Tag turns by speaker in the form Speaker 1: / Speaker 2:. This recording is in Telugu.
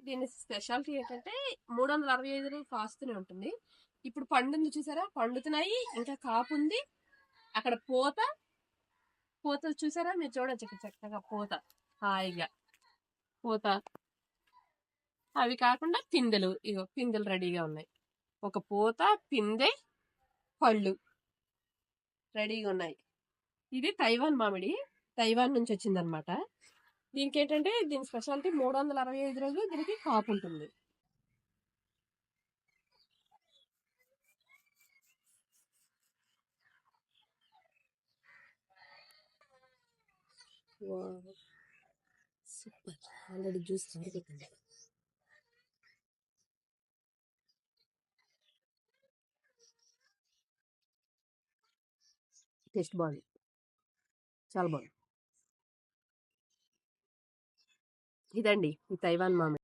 Speaker 1: దీని స్పెషాలిటీ ఏంటంటే 365 రోజులు కాస్తూనే ఉంటుంది. ఇప్పుడు పండుంది చూసారా, పండుతున్నాయి, ఇంకా కాపు ఉంది. అక్కడ పూత పూత చూసారా, మీరు చూడొచ్చు ఇక్కడ చక్కగా పూత, హాయిగా పూత. అవి కాకుండా పిందెలు, ఇగో పిందెలు రెడీగా ఉన్నాయి. ఒక పూత, పిందె, పళ్ళు రెడీగా ఉన్నాయి. ఇది తైవాన్ మామిడి, తైవాన్ నుంచి వచ్చిందనమాట. దీనికి ఏంటంటే దీని స్పెషాలిటీ 365 రోజులు దీనికి కాపు ఉంటుంది. సూపర్, ఆల్రెడీ జ్యూస్ కారిపోతుంది. టేస్ట్ బాగుంది, చాలా బాగుంది. ఇదండి ఈ తైవాన్ మామిడి.